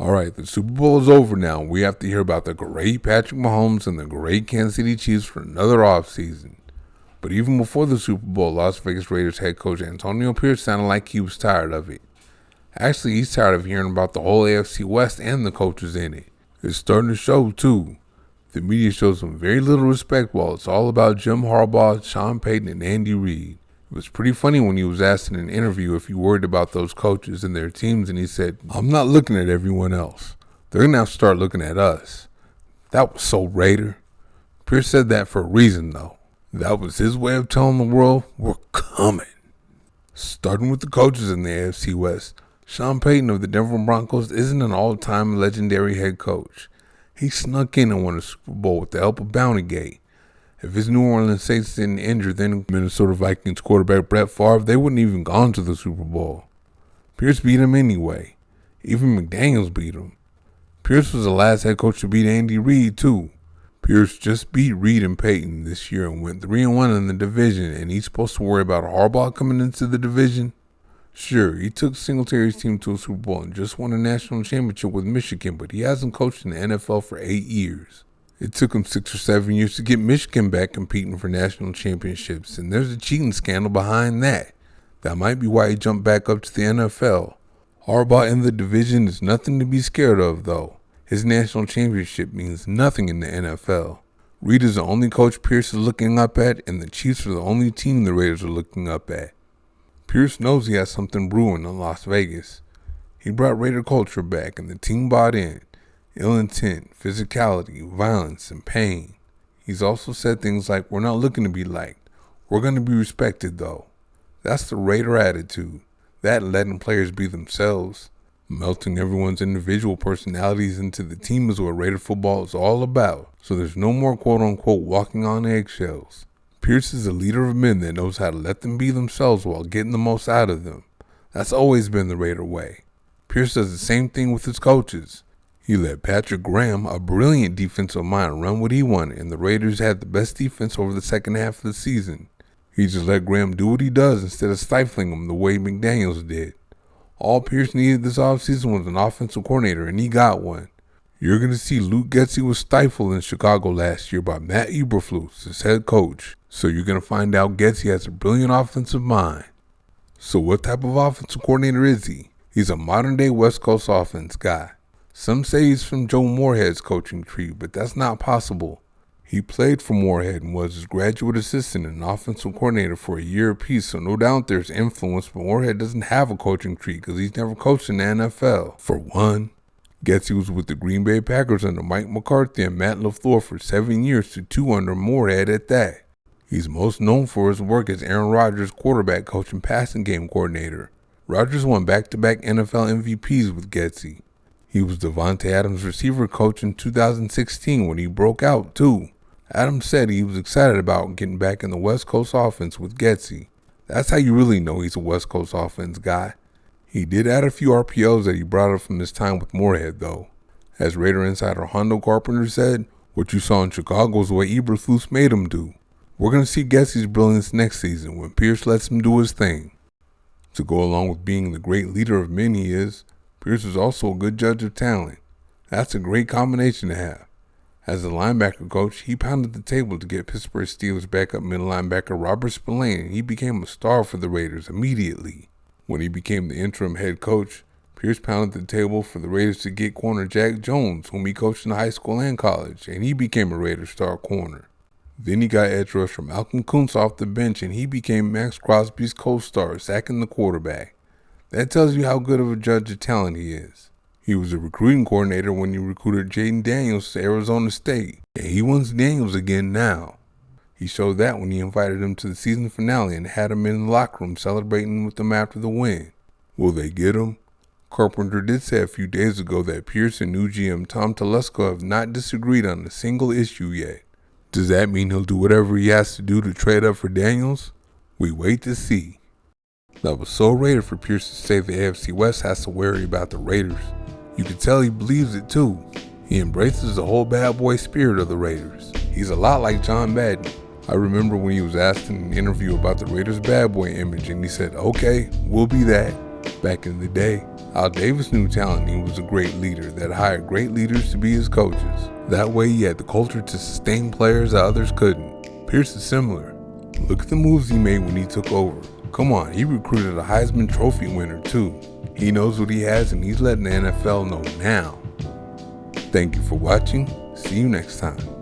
All right, the Super Bowl is over now. We have to hear about the great Patrick Mahomes and the great Kansas City Chiefs for another offseason. But even before the Super Bowl, Las Vegas Raiders head coach Antonio Pierce sounded like he was tired of it. Actually, he's tired of hearing about the whole AFC West and the coaches in it. It's starting to show, too. The media shows him very little respect while it's all about Jim Harbaugh, Sean Payton, and Andy Reid. It was pretty funny when he was asked in an interview if he worried about those coaches and their teams, and he said, "I'm not looking at everyone else. They're going to have to start looking at us." That was so Raider. Pierce said that for a reason, though. That was his way of telling the world, we're coming. Starting with the coaches in the AFC West, Sean Payton of the Denver Broncos isn't an all-time legendary head coach. He snuck in and won a Super Bowl with the help of Bountygate. If his New Orleans Saints didn't injure then Minnesota Vikings quarterback Brett Favre, they wouldn't even gone to the Super Bowl. Pierce beat him anyway. Even McDaniels beat him. Pierce was the last head coach to beat Andy Reid, too. Pierce just beat Reid and Payton this year and went 3-1 in the division, and he's supposed to worry about Harbaugh coming into the division? Sure, he took Singletary's team to a Super Bowl and just won a national championship with Michigan, but he hasn't coached in the NFL for 8 years. It took him 6 or 7 years to get Michigan back competing for national championships, and there's a cheating scandal behind that. That might be why he jumped back up to the NFL. Harbaugh in the division is nothing to be scared of, though. His national championship means nothing in the NFL. Reid is the only coach Pierce is looking up at, and the Chiefs are the only team the Raiders are looking up at. Pierce knows he has something brewing in Las Vegas. He brought Raider culture back, and the team bought in. Ill intent, physicality, violence, and pain. He's also said things like, "We're not looking to be liked. We're going to be respected, though." That's the Raider attitude. That and letting players be themselves. Melting everyone's individual personalities into the team is what Raider football is all about. So there's no more quote-unquote walking on eggshells. Pierce is a leader of men that knows how to let them be themselves while getting the most out of them. That's always been the Raider way. Pierce does the same thing with his coaches. He let Patrick Graham, a brilliant defensive mind, run what he wanted, and the Raiders had the best defense over the second half of the season. He just let Graham do what he does instead of stifling him the way McDaniels did. All Pierce needed this offseason was an offensive coordinator, and he got one. You're going to see Luke Getsy was stifled in Chicago last year by Matt Eberflus, his head coach. So you're going to find out Getsy has a brilliant offensive mind. So what type of offensive coordinator is he? He's a modern-day West Coast offense guy. Some say he's from Joe Moorhead's coaching tree, but that's not possible. He played for Moorhead and was his graduate assistant and offensive coordinator for a year apiece, so no doubt there's influence, but Moorhead doesn't have a coaching tree because he's never coached in the NFL. For one, Getsy was with the Green Bay Packers under Mike McCarthy and Matt LaFleur for 7 years to 2 under Moorhead at that. He's most known for his work as Aaron Rodgers' quarterback coach and passing game coordinator. Rodgers won back-to-back NFL MVPs with Getsy. He was Devontae Adams' receiver coach in 2016 when he broke out, too. Adams said he was excited about getting back in the West Coast offense with Getsy. That's how you really know he's a West Coast offense guy. He did add a few RPOs that he brought up from his time with Moorhead, though. As Raider insider Hondo Carpenter said, "What you saw in Chicago is what Eberflus made him do. We're going to see Getsy's brilliance next season when Pierce lets him do his thing." To go along with being the great leader of men he is, Pierce is also a good judge of talent. That's a great combination to have. As a linebacker coach, he pounded the table to get Pittsburgh Steelers backup middle linebacker Robert Spillane, and he became a star for the Raiders immediately. When he became the interim head coach, Pierce pounded the table for the Raiders to get corner Jack Jones, whom he coached in high school and college, and he became a Raider star corner. Then he got edge rusher Malcolm Kuntz off the bench, and he became Max Crosby's co-star, sacking the quarterback. That tells you how good of a judge of talent he is. He was a recruiting coordinator when he recruited Jaden Daniels to Arizona State, and he wants Daniels again now. He showed that when he invited him to the season finale and had him in the locker room celebrating with them after the win. Will they get him? Carpenter did say a few days ago that Pierce and new GM Tom Telesco have not disagreed on a single issue yet. Does that mean he'll do whatever he has to do to trade up for Daniels? We wait to see. That was so Raider for Pierce to say the AFC West has to worry about the Raiders. You can tell he believes it too. He embraces the whole bad boy spirit of the Raiders. He's a lot like John Madden. I remember when he was asked in an interview about the Raiders bad boy image and he said, "Okay, we'll be that," back in the day. Al Davis knew talent and he was a great leader that hired great leaders to be his coaches. That way he had the culture to sustain players that others couldn't. Pierce is similar. Look at the moves he made when he took over. Come on, he recruited a Heisman Trophy winner too. He knows what he has and he's letting the NFL know now. Thank you for watching. See you next time.